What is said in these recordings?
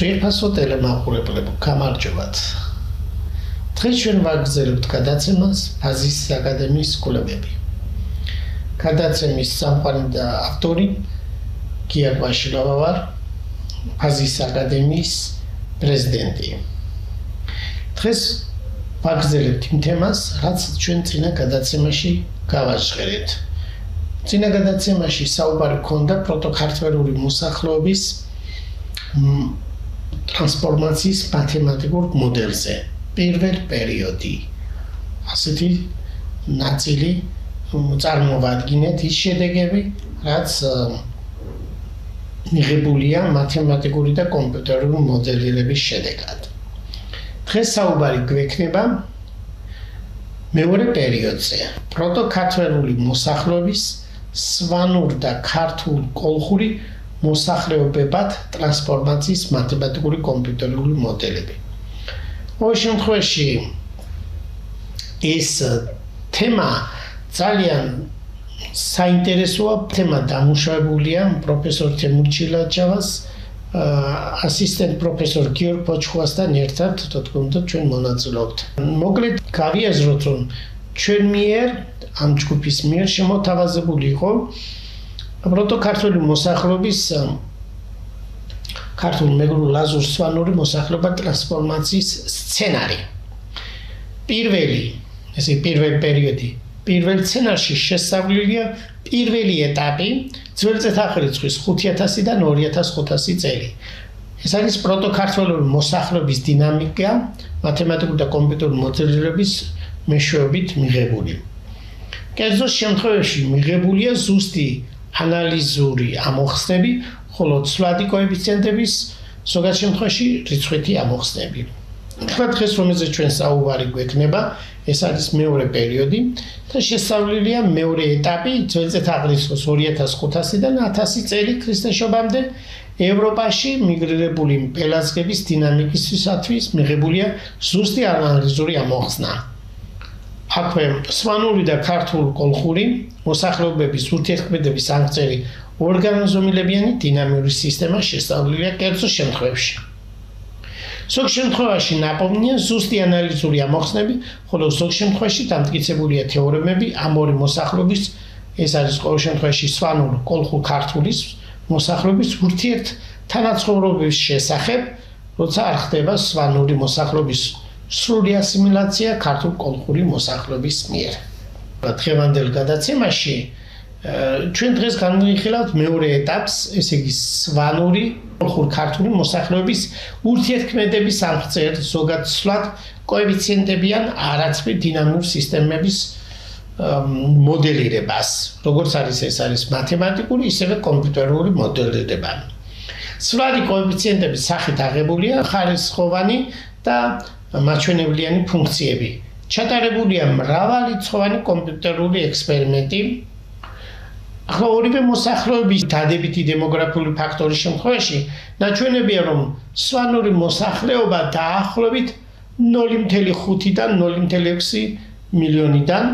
ძვირფასო ტელემაყურებლებო, გამარჯობათ. დღეს ჩვენ ვაგრძელებთ გადაცემას ფაზის აკადემიის კვლევები. გადაცემის სამყარო და ავტორი გია კვაშილავა ვარ, ფაზის აკადემიის პრეზიდენტი. დღეს ვაგრძელებთ იმ თემას, რაც ჩვენ წინა გადაცემაში გავაჟღერეთ. წინა გადაცემაში საუბარი ჰქონდა პროტოქართველური მოსახლეობის ტრანსფორმაციის მათემატიკურ მოდელზე. პირველ პერიოდი. ასეთი ნაწილი წარმოვადგინეთ ის შედეგები, რაც მიღებულია მათემატიკური და კომპიუტერული მოდელირების შედეგად. დღეს საუბარი გვექნება მეორე პერიოდზე. პროტოქართველური მოსახლეობის სვანურ და ქართულ კოლხური მოსახლეობებად ტრანსფორმაციის მათემატიკური კომპიუტერული მოდელები. ყოველ შემთხვევაში ეს თემა ძალიან საინტერესოა, თემა დამუშავებულია პროფესორ თემურ ჩილაჯავას, ასისტენტ პროფესორ გიორგ ფოჩხუასთან ერთად, თქო, ჩვენ მონაწილეობთ. მოკლედ გავიაზროთ, რომ ჩვენ მიერ ამ ჯგუფის მიერ შემოთავაზებული იყო პროტოქართველური მოსახლეობის ქართულ მეგრულ ლაზურ სვანური მოსახლეობა ტრანსფორმაციის სცენარი. პირველი პერიოდი, პირველ სცენარში შესწავლილია პირველი ეტაპი ძველი წელთაღრიცხვის 5000-დან 2500 წელი. ეს არის პროტოქართველური მოსახლეობის დინამიკა მათემატიკური და კომპიუტერული მოდელირების მეშვეობით მიღებული. კერძო შემთხვევაში მიღებულია ზუსტი ანალიზური ამოხსნები, ხოლო ცვლადი კოეფიციენტების ზოგად შემთხვევაში რიცხვითი ამოხსნები. ახლა დღეს რომელზეც ჩვენ საუბარი გვექნება, ეს არის მეორე პერიოდი და შესწავლილია მეორე ეტაპი ძველი წელთაღრიცხვის 2500-დან 1000 წელი ქრისტესშობამდე ევროპაში მიგრირებული პელაზგების დინამიკისათვის მიღებულია ზუსტი ანალიზური ამოხსნა. აქვე სვანური და ქართულ კოლხური მოსახლეობების ურთიერთქმედების აღწერი ორგანიზმილებიანი დინამიური სისტემა შესწავლილია კერძო შემთხვევაში. ზოგ შემთხვევაში ნაპოვნია ზუსტი ანალიზური ამოხსნები, ხოლო ზოგ შემთხვევაში დამტკიცებულია თეორემები ამ ორი მოსახლეობის, ეს არის ყოველ შემთხვევაში სვანურ კოლხურ ქართულის მოსახლეობის ურთიერთთანაცხოვრობის შესახებ, როცა არ ხდება სვანური მოსახლეობის სრული ასიმილაცია ქართულ კოლხური მოსახლეობის მიერ. დღევანდელ გადაცემაში ჩვენ დღეს განვიხილავთ მეორე ეტაპს, ესე იგი სვანური კოლხურ ქართული მოსახლეობის ურთიერთქმედების აღწერ ზოგად ცვლად კოეფიციენტებიან არაცვლი დინამიური სისტემების მოდელირებას, როგორც ეს არის მათემატიკური, ისევე კომპიუტერული მოდელირება. ცვლადი კოეფიციენტების სახით აღებულია ხარისხოვანი და მაჩვენებლიანი ფუნქციები. ჩატარებულია მრავალრიცხოვანი კომპიუტერული ექსპერიმენტი. ახლა ორივე მოსახლეობის დადებითი დემოგრაფიული ფაქტორის შემთხვევაში ნაჩვენებია, რომ სვანური მოსახლეობა დაახლოებით 0.5-დან 0.6 მილიონიდან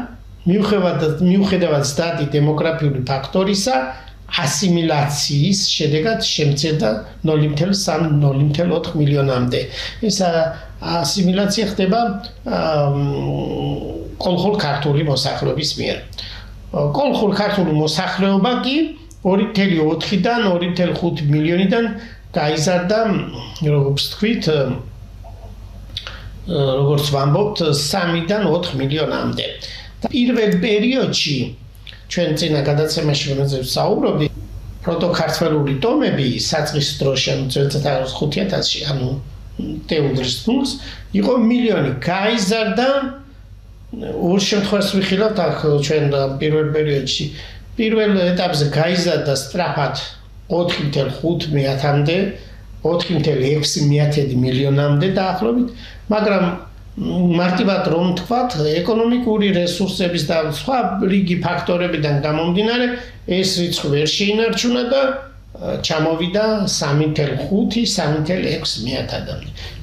მიუხედავად ზრდადი დემოგრაფიული ფაქტორისა ასიმილაციის შედეგად შემცირდა 0.3-0.4 მილიონამდე. ეს ასიმილაცია ხდება კოლხურ ქართული მოსახლეობის მიერ. კოლხურ ქართული მოსახლეობა კი 2.4-დან 2.5 მილიონიდან გაიზარდა, როგორც თქვით, როგორც ვამბობთ, 3-დან 4 მილიონამდე. პირველ პერიოდში ჩვენ წინა გადაცემაში რომელზეც საუბრობდით, პროტოქართველური ტომები საწყის დროში, ანუ ძველი წელთაღრიცხვის 5000-ში, ანუ თეოდრის ფულს, იყო მილიონი, გაიზარდა ორ შემთხვევას ვიხილავთ აქ ჩვენ პირველ პერიოდში. პირველ ეტაპზე გაიზარდა სწრაფად 4.5-მდე, 4.6 მილიონამდე დაახლოებით, მაგრამ მარტივად რომ თქვათ, ეკონომიკური რესურსების და სხვა რიგი ფაქტორებიდან გამომდინარე, ეს რიცხვი ვერ შეინარჩუნა და ჩამოვიდა 3.5-3.6 მიათამდე.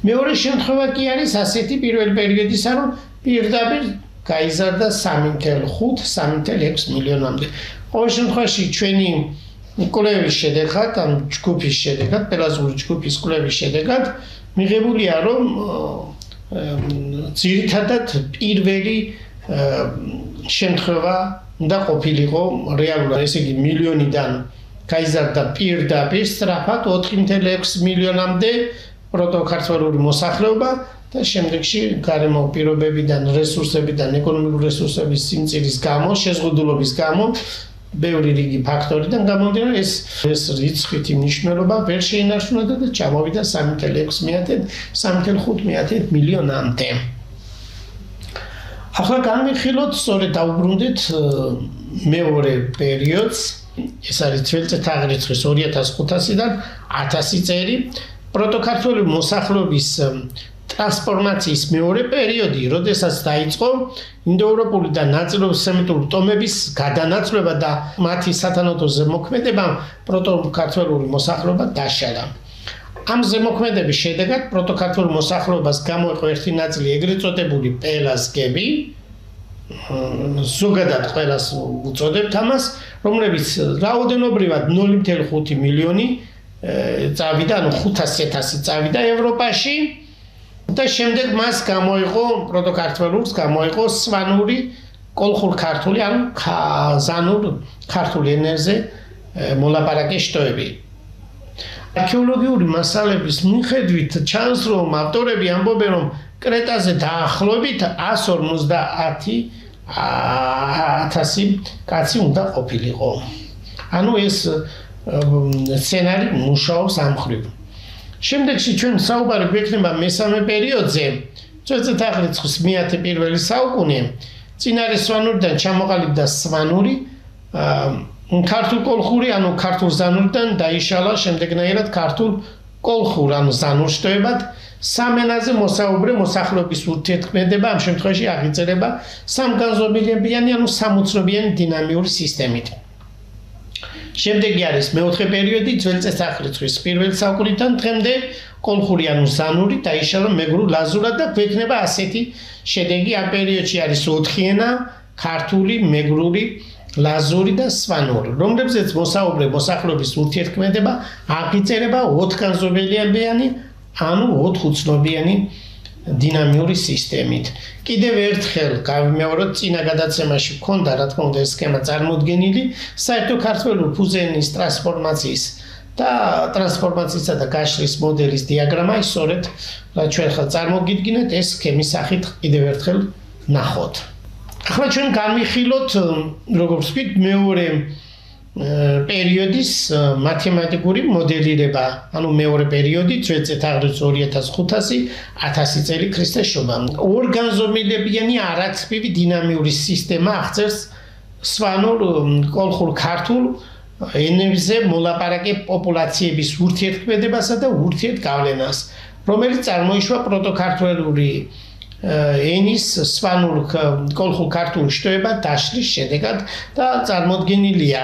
მეორე შემთხვევა კი არის ასეთი პირველ პერიოდისა, რომ პირდაპირ გაიზარდა 3.5-3.6 მილიონამდე. ყოველ შემთხვევაში ჩვენი კვლევის შედეგად, ან ჯგუფის შედეგად, პელაზური ჯგუფის კვლევის შედეგად მიღებულია, რომ ძირითადად პირველი შემთხვევა უნდა ყოფილიყო რეალურად, ესე იგი მილიონიდან გაიზარდა პირდაპირ სწრაფად 4.6 მილიონამდე პროტოქართველური მოსახლეობა და შემდეგში გარემო პირობებიდან, რესურსებიდან, ეკონომიკური რესურსების სიმწირის გამო, შეზღუდულობის გამო, ბევრი რიგი ფაქტორიდან გამომდინარე ეს რიცხვითი მნიშვნელობა ვერ შეინარჩუნდა და ჩამოვიდა 3.5 მილიონამდე. ახლა განვიხილოთ, სწორედ დავუბრუნდეთ მეორე პერიოდს, ეს არის წელწადაღრიცხვის 2500-დან 1000 წელი, პროტოქართველური მოსახლეობის ტრანსფორმაციის მეორე პერიოდი, როდესაც დაიწყო ინდოევროპული და ნაწილობრივ სემიტური ტომების გადანაცვლება და მათი სათანადო ზემოქმედებამ პროტოქართველური მოსახლეობა დაშალა. ამ ზემოქმედების შედეგად პროტოქართულ მოსახლეობას გამოიყო ერთი ნაწილი ეგრეთ წოდებული პელაზგები, ზოგადად ყველას უწოდებთ ამას, რომლებიც რაოდენობრივად 0.5 მილიონი წავიდა, ანუ 500,000 წავიდა ევროპაში და შემდეგ მას გამოიყო პროტოქართველურს გამოიყო სვანური კოლხურ-ქართული, ანუ ზანურ-ქართული ენაზე მოლაპარაკე შტოები. არქეოლოგიური მასალების მიხედვით ჩანს, რომ ავტორები ამბობენ, რომ კრეტაზე დაახლოებით 150,000 კაცი უნდა ყოფილიყო. ანუ ეს სცენარი მუშაობს ამ მხრივ. შემდეგში ჩვენ საუბარი გვექნება მესამე პერიოდზე, წელწადაღრიცხვის მე-11 საუკუნე, წინარესვანურიდან ჩამოყალიბდა სვანური, ქართულ კოლხური, ანუ ქართულ ზანურიდან დაიშალა შემდეგნაირად ქართულ კოლხურ, ანუ ზანურ შტოებად, სამენაზე მოსაუბრე მოსახლეობის ურთიერთქმედება ამ შემთხვევაში აღიწერება სამგანზომილებიანი, ანუ სამუცნობიანი დინამიური სისტემით. შემდეგი არის მეოთხე პერიოდი, წელწადაღრიცხვის პირველ საუკუნიდან დღემდე, კოლხური, ანუ ზანური დაიშალა მეგრულ ლაზურად და გვექნება ასეთი შედეგი. ამ პერიოდში არის 4 ენა: ქართული, მეგრული, ლაზური და სვანური, რომლებზეც მოსაუბრე მოსახლეობის ურთიერთქმედება აღიწერება 4 განზომილებიანი, ანუ 4 უცნობიანი დინამიური სისტემით. კიდევ ერთხელ გავიმეოროთ, წინა გადაცემაში გვქონდა, რა თქმა უნდა, ეს სქემა წარმოდგენილი, საერთო ქართველურ ფუზენის ტრანსფორმაციისა და გაშლის მოდელის დიაგრამა, სწორედ რაც ჩვენ ხელ წარმოგიდგინეთ, ეს სქემის სახით კიდევ ერთხელ ნახოთ. ახლა ჩვენ განვიხილოთ, როგორც ვთქვით, მეორე პერიოდის მათემატიკური მოდელირება, ანუ მეორე პერიოდი, წელწადაღრიცხვის 2500-1000 წელი ქრისტეს შობა. ორგანზომილებიანი არაცივი დინამიური სისტემა აღწერს სვანურ, კოლხურ, ქართულ ენებზე მოლაპარაკე პოპულაციების ურთიერთქმედებასა და ურთიერთგავლენას, რომელიც წარმოიშვა პროტოქართველური ენის სვანურ კოლხურ-ქართულ შტოება დაშლის შედეგად და წარმოდგენილია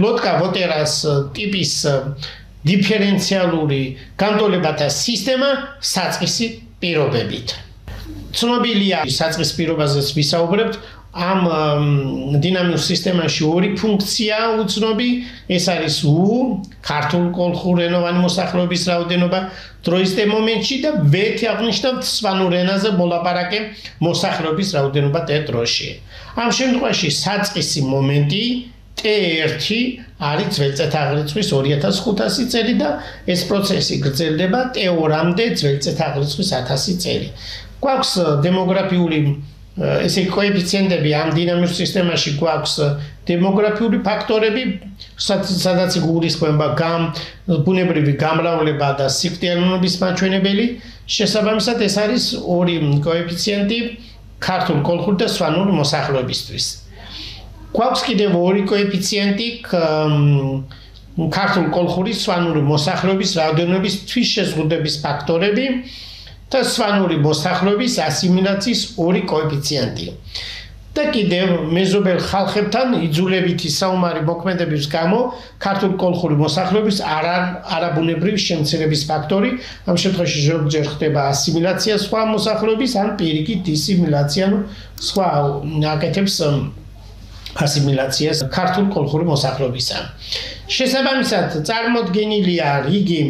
ლოტკა-ვოტერას ტიპის დიფერენციალური განტოლებათა სისტემა საწყისი პირობებით. ცნობილია საწყის პირობაზეც ვისაუბრებთ, ამ დინამიურ სისტემაში ორი ფუნქცია უცნობი, ეს არის ქართულ კოლხურ-ენოვანი მოსახლეობის რაოდენობა დროის მომენტში და ვ-ი აღნიშნავთ სვანურ ენაზე მოლაპარაკე მოსახლეობის რაოდენობა თ დროში. ამ შემთხვევაში საწყისი მომენტი T1 არის წელწადაღრიცხვის 2500 წელი და ეს პროცესი გრძელდება T2-მდე წელწადაღრიცხვის 1000 წელი. გვაქვს დემოგრაფიული ესე კოეფიციენტები ამ დინამიურ სისტემაში გვაქვს დემოგრაფიული ფაქტორები, სადაც იგულისხმება ბუნებრივი გამრავლება და სიკვდილიანობის მაჩვენებელი. შესაბამისად, ეს არის ორი კოეფიციენტი ქართულ, კოლხურ და სვანურ მოსახლეობისთვის. გვაქვს კიდევ ორი კოეფიციენტი ქართულ, კოლხური, სვანური მოსახლეობის რაოდენობის თვითშეზღუდების ფაქტორები და სვანური მოსახლეობის ასიმილაციის ორი კოეფიციენტი. და კიდევ მეზობელ ხალხებთან იძულებითი საომარი მოქმედების გამო ქართულ კოლხური მოსახლეობის არაბუნებრივი შემცირების ფაქტორი, ამ შემთხვევაში ზოგჯერ ხდება ასიმილაცია სხვა მოსახლეობის ან პირიქით დისიმილაცია, სხვა აკეთებს ასიმილაციას ქართულ კოლხური მოსახლეობისა. შესაბამისად, წარმოდგენილია რიგი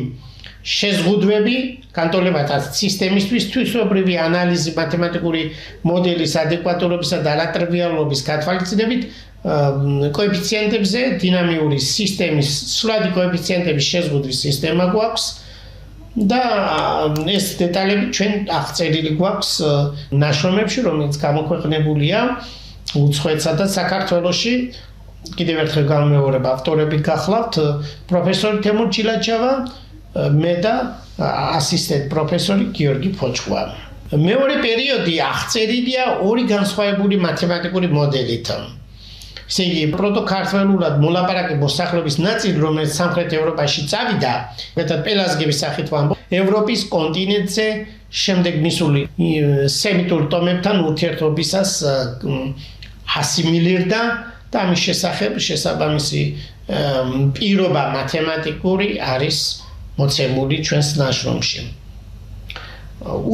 შეზღუდვები კანტონებათა სისტემისთვის თვისობრივი ანალიზი მათემატიკური მოდელის ადეკვატურობისა და არატრივიალობის გათვალისწინებით კოეფიციენტებზე დინამიური სისტემის სვლადი კოეფიციენტების შეზღუდვის სისტემა გვაქვს და ეს დეტალები ჩვენ აღწერილი გვაქვს ნაშრომებში, რომელიც გამოქვეყნებულია უცხოეთსა და საქართველოში. კიდევ ერთხელ გამეორებ ავტორები გახლავთ პროფესორი თემურ ჩილაჩავა, მე და ასისტენტ პროფესორი გიორგი ფოჭკვა. მეორე პერიოდი აღწერილია ორი განსხვავებული მათემატიკური მოდელით. ესე იგი, პროტოქართველურად მოლაპარაკე მოსახლეობის ნაწილი, რომელიც სამხრეთ ევროპაში წავიდა, მეტად პელაზგების სახით ვამბობ, ევროპის კონტინენტზე შემდეგ მისული სემიტურ ტომებთან ურთიერთობისას ასიმილირდა და ამის შესახებ შესაბამისი პირობა მათემატიკური არის მოცემული ჩვენს ნაშრომში.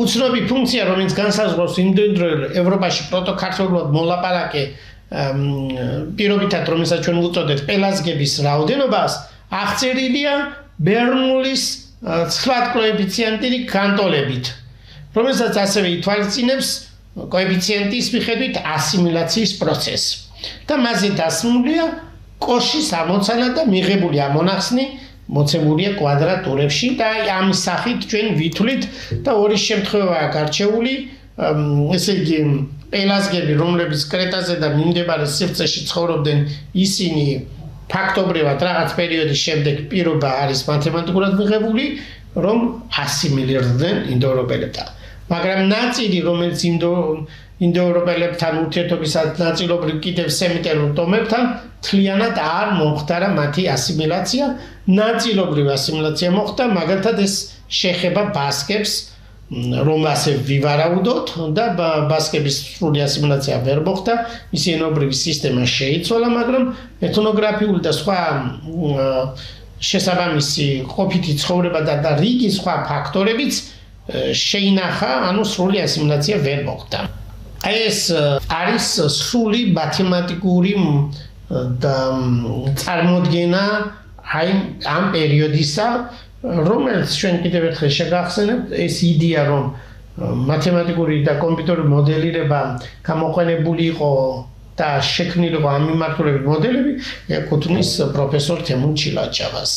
უცნობი ფუნქცია, რომელიც განსაზღვრავს იმდროინდელ ევროპაში პროტოქართველურად მოლაპარაკე პირობითად, რომელსაც ჩვენ ვუწოდეთ პელაზგების რაოდენობას, აღწერილია ბერნულის ცხრა კოეფიციენტური განტოლებით, რომელსაც ასევე ითვალისწინებს კოეფიციენტის მიხედვით ასიმილაციის პროცესს. და მასზე დასმულია კოშის ამოცანა და მიღებული ამონახსნი მოცემულია კვადრატურებში და ამის სახით ჩვენ ვითვლით და ორი შემთხვევაა გარჩეული, ესე იგი პელაზგები, რომლებიც კრეტაზე და მიმდებარე სივრცეში ცხოვრობდნენ, ისინი ფაქტობრივად რაღაც პერიოდის შემდეგ პირობა არის მათემატიკურად მიღებული, რომ ასიმილირდნენ ინდოევროპელებთან. მაგრამ ნაწილი, რომელიც ინდოევროპელებთან ურთიერთობისას ნაწილობრივ კიდევ სემიტერულ ტომებთან მთლიანად არ მომხდარა მათი ასიმილაცია, ნაწილობრივ ასიმილაცია მოხდა, მაგალითად ეს შეეხება ბასკებს, რომ ასე ვივარაუდოთ და ბასკების სრული ასიმილაცია ვერ მოხდა, მისი ენობრივი სისტემა შეიცვალა, მაგრამ ეთნოგრაფიული და სხვა შესაბამისი ყოფითი ცხოვრება და რიგი სხვა ფაქტორებიც შეინახა, ანუ სრული ასიმილაცია ვერ მოხდა. ეს არის სრული მათემატიკური და წარმოდგენა ამ პერიოდისა, რომელიც ჩვენ კიდევ ერთხელ შეგახსენებთ, ეს იდეა, რომ მათემატიკური და კომპიუტერული მოდელირება გამოყენებული იყო და შექმნილი იყო ამ მიმართულებით მოდელები, ეკუთვნის პროფესორ თემურ ჩილაჩავას.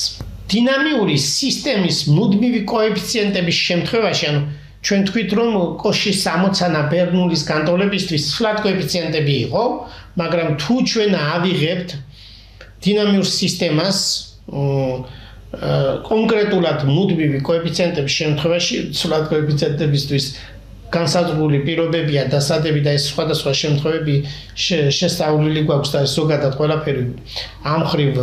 დინამიური სისტემის მუდმივი კოეფიციენტების შემთხვევაში, ანუ ჩვენ თქვით, რომ კოშის ამოცანა ბერნულის განტოლებისთვის სვლად კოეფიციენტები იყო, მაგრამ თუ ჩვენ ავიღებთ დინამიურ სისტემას კონკრეტულად მუდმივი კოეფიციენტების შემთხვევაში, სვლად კოეფიციენტებისთვის განსაზღვრული პირობებია დასადები და ეს სხვადასხვა შემთხვევები შესწავლილი გვაქვს და ზოგადად ყველაფერი ამ ხრივ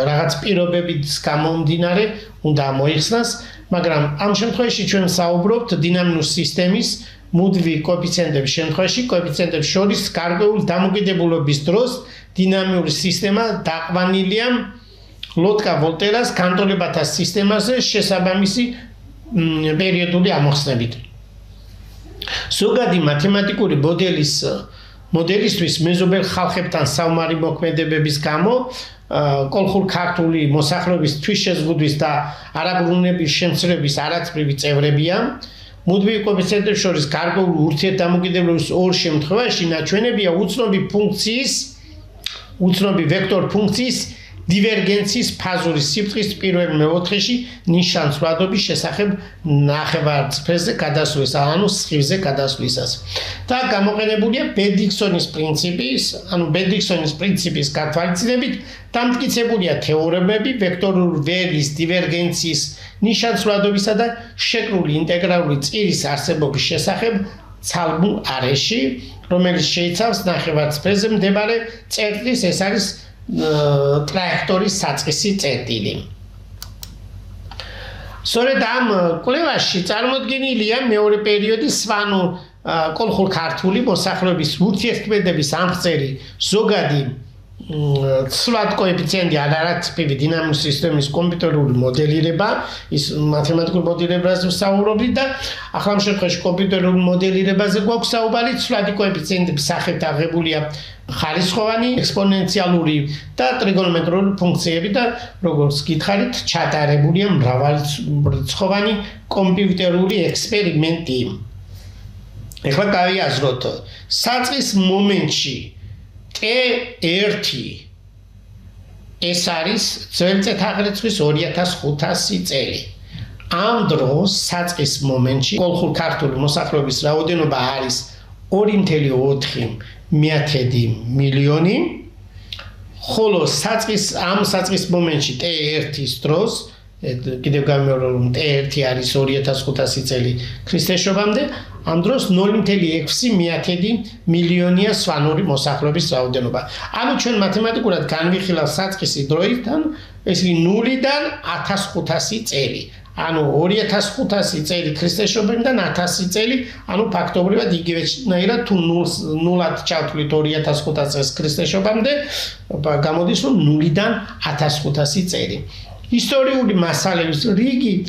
რაღაც პირობების გამომდინარე უნდა მოიხსნას, მაგრამ ამ შემთხვევაში ჩვენ საუბრობთ დინამიური სისტემის მუდმივი კოეფიციენტების შემთხვევაში, კოეფიციენტებს შორის გარკვეულ დამოკიდებულობის დროს დინამიური სისტემა დაყვანილია ლოტკა ვოლტერას განტოლებათა სისტემაზე შესაბამისი პერიოდული ამოხსნებით. ზოგადი მათემატიკური მოდელისთვის მეზობელ ხალხებთან საომარი მოქმედებების გამო კოლხურ ქართული მოსახლეობის თვითშეზღუდვის და არაბრუნების შემცირების არაწყვეტი წევრებია. მუდმივი კოეფიციენტებს შორის გარკვეულ ურთიერთდამოკიდებულების ორ შემთხვევაში ნაჩვენებია უცნობი ვექტორ ფუნქციის დივერგენციის ფაზური სიფრთხის პირველ მეოთხედში ნიშანსვლადობის შესახებ ნახევარწრფეზე გადასვლის, ანუ სხივზე გადასვლისას. და გამოყენებულია ბედიქსონის პრინციპის გათვალისწინებით დამტკიცებულია თეორემები ვექტორული ველის დივერგენციის ნიშანსვლადობისა და შეკრული ინტეგრალური წირის არსებობის შესახებ ცალმულ არეში, რომელიც შეიცავს ნახევარწრფეზე მდებარე წერტილს, ეს არის ტრაექტორის საწყისი წერტილი. სწორედ ამ კვლევაში წარმოდგენილია მეორე პერიოდის კოლხურ ქართული მოსახლეობის ურთიერთქმედების ამღწევი ზოგადი ცვლად კოეფიციენტი ანალიტიკური დინამიკური სისტემის კომპიუტერული მოდელირება, ის მათემატიკურ მოდელირებაზე ვსაუბრობთ და ახლა ამ შემთხვევაში კომპიუტერულ მოდელირებაზე გვაქვს საუბარი, ცვლადი კოეფიციენტების სახით აღებულია ხარისხოვანი, ექსპონენციალური და ტრიგონომეტრიული ფუნქციები და როგორც გითხარით, ჩატარებულია მრავალრიცხოვანი კომპიუტერული ექსპერიმენტი. ეხლა გავიაზროთ, საწყის მომენტში T1 ეს არის ძველწესაღრიცხვის 2500 წელი. ამ დროს საწყის მომენტში კოლხურ ქართული მოსახლეობის რაოდენობა არის 2.4 მილიონი, ხოლო საწყის მომენტში T1-ის დროს კიდევ გამეორე რომ T1 არის 2500 წელი ქრისტესშობამდე, ამ დროს 0.6 მილიონია სვანური მოსახლეობის რაოდენობა. ანუ ჩვენ მათემატიკურად განვიხილავთ საწყისი დროიდან, ეს იგი 0-დან 1500 წელი. ანუ 2500 წელი ქრისტესშობამდან 1000 წელი, ანუ ფაქტობრივად იგივენაირად თუ 0-ად ჩავთვლით 2500 წელს ქრისტესშობამდე, გამოდის რომ 0-დან 1500 წელი. ისტორიული მასალების რიგი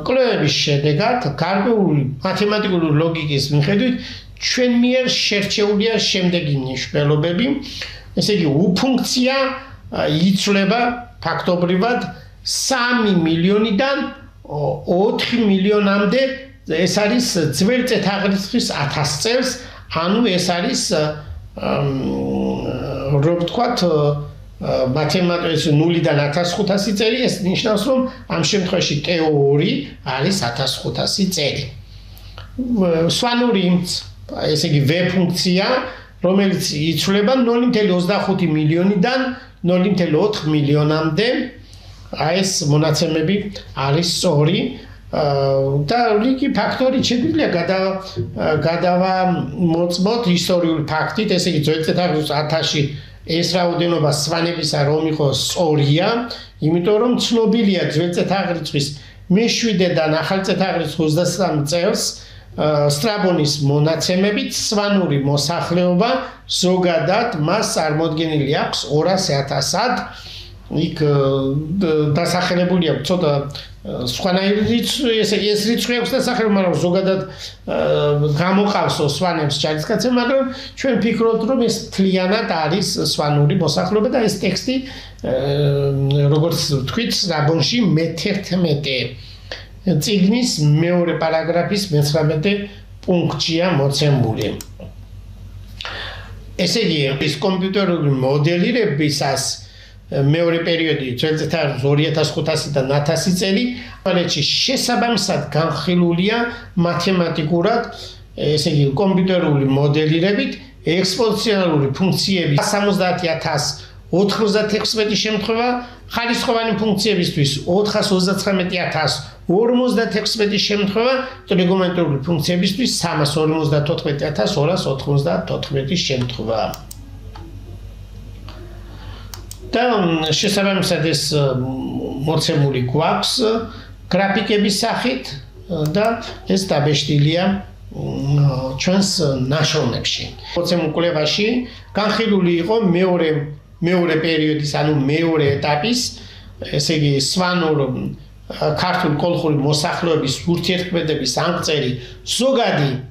კვლევების შედეგად გარკვეული მათემატიკური ლოგიკის მიხედვით ჩვენ მიერ შერჩეულია შემდეგი ნიშნულობები, ესე იგი უფუნქცია იცვლება ფაქტობრივად 3 მილიონიდან 4 მილიონამდე, ეს არის ძველწესაღრიცხვის 1000 წელს, ანუ ეს არის რო ვთქვათ მათემატიკის 0-დან 1500 წელი, ეს ნიშნავს რომ ამ შემთხვევაში T2 არის 1500 წელი. სვანური ესე იგი V ფუნქცია, რომელიც იცვლება 0.25 მილიონიდან 0.4 მილიონამდე, ეს მონაცემები არის სწორი და რიგი ფაქტორი შეგვიძლია გადავამოწმოთ ისტორიული ფაქტით, ესე იგი ძველწესაღრიცხვის 1000-ში ეს რაოდენობა სვანებისა რომ იყოს სწორია, იმიტომ რომ ცნობილია ძველწესაღრიცხვის მე-7-დან ახალწესაღრიცხვის 23 წელს სტრაბონის მონაცემებით სვანური მოსახლეობა ზოგადად მას წარმოდგენილი აქვს 200,000-ად, იქ დასახელებულია ცოტა სხვანაირი ეს რიცხვი აქვს დასახელებული, მაგრამ ზოგადად გამოყავს სვანებს ჯარისკაცები, მაგრამ ჩვენ ვფიქრობთ, რომ ეს მთლიანად არის სვანური მოსახლეობა და ეს ტექსტი, როგორც ვთქვით, სტრაბონში მე-11 წიგნის მეორე პარაგრაფის მე-19 პუნქტშია მოცემული. ესე იგი, ეს კომპიუტერული მოდელირებისას მეორე პერიოდი ძველწესაღრიცხვის 2500-დან 1000 წელი პალეჩი შესაბამისად განხილულია მათემატიკურად, ესე იგი კომპიუტერული მოდელირებით ექსპონენციალური ფუნქციების 70096 შემთხვევა, ხარისხოვანი ფუნქციებისთვის 439,056 შემთხვევა, ტრიგონომეტრიული ფუნქციებისთვის 354,294 შემთხვევა. და შესაბამისად ეს მოცემული გვაქვს გრაფიკების სახით და ეს დაბეჭდილია ჩვენს ნაშრომებში. მოცემულ კვლევაში განხილული იყო მეორე პერიოდის, ანუ მეორე ეტაპის, ესე იგი სვანურ ქართულ კოლხური მოსახლეობის ურთიერთქმედების აღწერი ზოგადი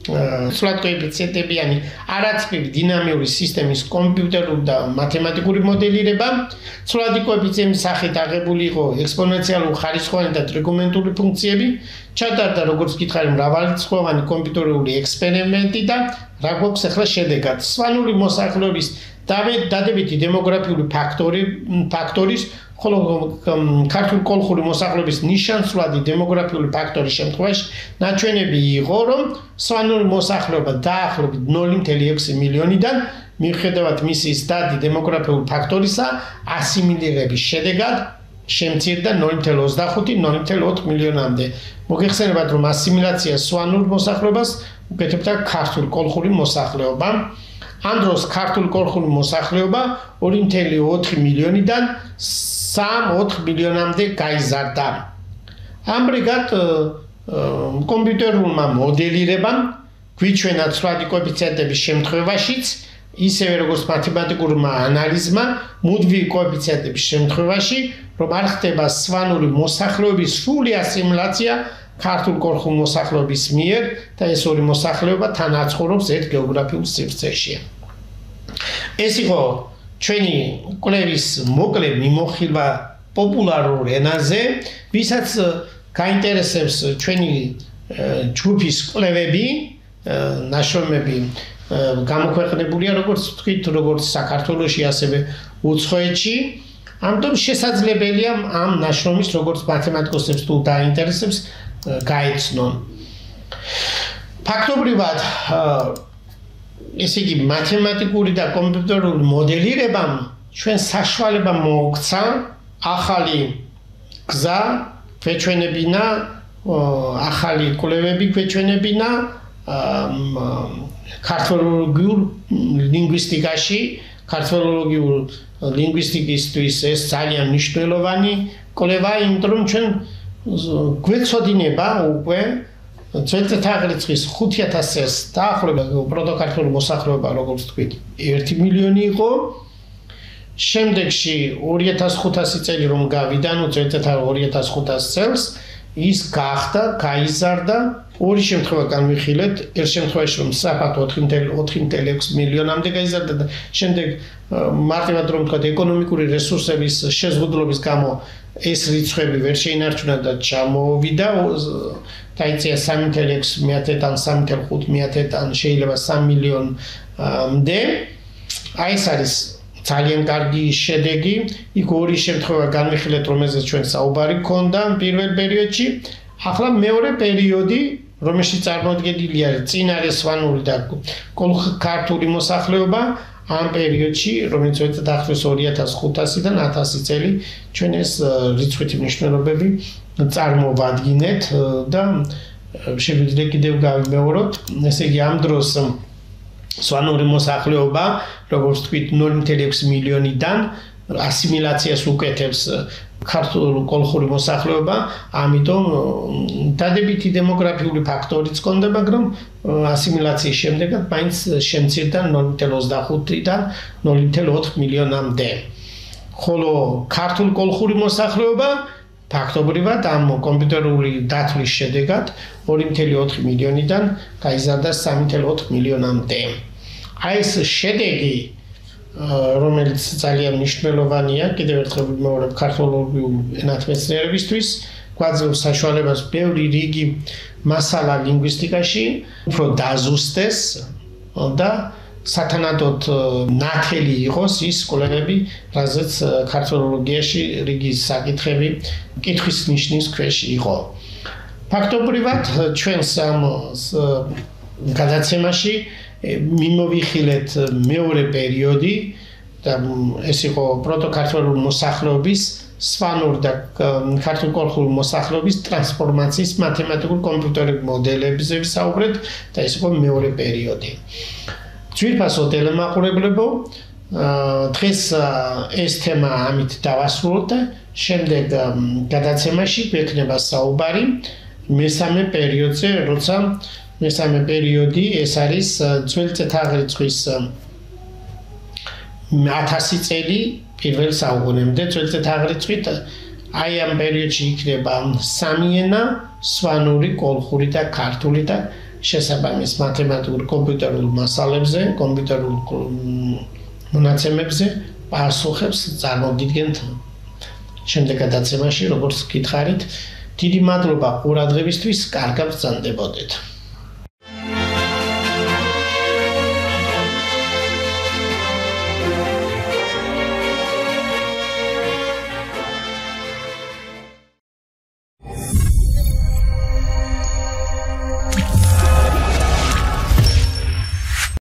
ცვლად კოეფიციენტებიანი არაცნობი დინამიური სისტემის კომპიუტერული და მათემატიკური მოდელირება, ცვლადი კოეფიციენტის სახით აღებული იყო ექსპონენციალური ხარისხოვანი და ტრიგონომეტრიული ფუნქციები, ჩატარდა როგორც გითხარი მრავალრიცხოვანი კომპიუტერული ექსპერიმენტი და რა გვაქვს ახლა შედეგად. სვანური მოსახლეობის დადებითი დემოგრაფიული ფაქტორის, ხოლო ქართული კოლხური მოსახლეობის ნიშანსვლადი დემოგრაფიული ფაქტორის შემთხვევაში ნაჩვენები იყო, რომ სვანური მოსახლეობა დაახლოებით 0.6 მილიონიდან მიუხედავად მისი სტადი დემოგრაფიული ფაქტორისა ასიმილირების შედეგად შემცირდა 0.25-0.4 მილიონამდე. მოგეხსენებათ, რომ ასიმილაცია სვანურ მოსახლეობას უკეთებდა ქართული კოლხური მოსახლეობა. ამ დროს ქართული კოლხური მოსახლეობა 2.4 მილიონიდან 3-4 მილიონამდე გაიზარდა. ამრიგად კომპიუტერულმა მოდელირებამ გვიჩვენა ცვლადი კოეფიციენტების შემთხვევაშიც ისევე როგორც მათემატიკურმა ანალიზმა მუდმივი კოეფიციენტების შემთხვევაში, რომ არ ხდება სვანური მოსახლეობის სრული ასიმილაცია ქართულ კოლხურ მოსახლეობის მიერ და ეს ორი მოსახლეობა თან აცხოვრობს ერთ გეოგრაფიულ სივრცეში. ეს იყო ჩვენი კვლევის მოკლე მიმოხილვა პოპულარულ ენაზე, ვისაც გაინტერესებს ჩვენი ჯგუფის კვლევები, ნაშრომები გამოქვეყნებულია როგორც თქვით, როგორც საქართველოში, ასევე უცხოეთში. ამიტომ შესაძლებელია ამ ნაშრომის როგორც მათემატიკოსებს თუ დაინტერესებს გაეცნონ. ფაქტობრივად ესე იგი მათემატიკური და კომპიუტერული მოდელირებამ ჩვენ საშუალება მოუქცა ახალი გზა გვეჩვენებინა, ახალი კვლევები გვეჩვენებინა ქართველურ ლინგვისტიკაში, ქართველოლოგიურ ლინგვისტიკისთვის ეს ძალიან მნიშვნელოვანი კვლევა, იმიტომ რომ ჩვენ გვეცოდინება უკვე წელიწადაღრიცხვის 5000 წელს დაახლოებით პროტოქართული მოსახლეობა, როგორც თქვით, 1 მილიონი იყო. შემდეგში 2500 წელი რომ გავიდა, ნუ წელიწადაღრიცხვის 2500 წელს ის გახდა, გაიზარდა, ორი შემთხვევა განვიხილეთ, ერთ შემთხვევაში რომ საფათ 4.6 მილიონამდე გაიზარდა და შემდეგ მარტივად რომ თქვა ეკონომიკური რესურსების შეზღუდულობის გამო ეს რიცხვები ვერ შეინარჩუნა და ჩამოვიდა, დაიწია 3.6-დან 3.5-დან შეიძლება 3 მილიონამდე. აი ეს არის ძალიან კარგი შედეგი. იქ ორი შემთხვევა განვიხილეთ, რომელზეც ჩვენ საუბარი გქონდა პირველ პერიოდში. ახლა მეორე პერიოდი, რომელშიც წარმოდგენილია წინარესვანური და ქართული მოსახლეობა, ამ პერიოდში, რომელიც დაახლოებით 2500-დან 1000 წელი, ჩვენ ეს რიცხვითი მნიშვნელობები წარმოვადგინეთ და შეგვიძლია კიდევ გავიმეოროთ. ესე იგი, ამ დროს სვანური მოსახლეობა, როგორც თქვით, 0.6 მილიონიდან ასიმილაციას უკეთებს ქართული კოლხური მოსახლეობა, ამიტომ დადებითი დემოგრაფიული ფაქტორიც ჰქონდა, მაგრამ ასიმილაციის შემდეგაც მაინც შემცირდა 0.25-დან 0.4 მილიონამდე. ხოლო ქართული კოლხური მოსახლეობა ფაქტობრივად ამ კომპიუტერული დათვლის შედეგად 2.4 მილიონიდან გაიზარდა 3.4 მილიონამდე. აი ეს შედეგი, რომელიც ძალიან მნიშვნელოვანია, კიდევ ერთხელ ვიმეორებ ქართოლოგიურ ენათმეცნიერებისთვის, გვაძლევს საშუალებას ბევრი რიგი მასალა ლინგვისტიკაში უფრო დაზუსტდეს და სათანადოდ ნათელი იყოს ის კვლევები, რაზეც ქართოლოგიაში რიგი საკითხები კითხვის ნიშნის ქვეშ იყო. ფაქტობრივად ჩვენს ამ გადაცემაში მიმოვიხილეთ მეორე პერიოდი და ეს იყო პროტოქართული მოსახლეობის სვანური და ქართული კოლხური მოსახლეობის ტრანსფორმაციის მათემატიკურ კომპიუტერულ მოდელებზე ვისაუბრეთ და ეს იყო მეორე პერიოდი. ძვირფასო ტელემაყურებლებო, დღეს ეს თემა ამით დავასრულოთ და შემდეგ გადაცემაში გვექნება საუბარი მესამე პერიოდზე, როცა მესამე პერიოდი ეს არის წელიწადაღრიცხვის 1000 წელი პირველ საუკუნემდე. წელიწადაღრიცხვით აი ამ პერიოდში იქნება სამი ენა, სვანური, კოლხური და ქართული და შესაბამის მათემატიკურ კომპიუტერულ მასალებზე, კომპიუტერულ მონაცემებზე პასუხებს წარმოგიდგენთ შემდეგ გადაცემაში, როგორც გითხარით. დიდი მადლობა ყურადღებისთვის, კარგად ბრძანდებოდეთ.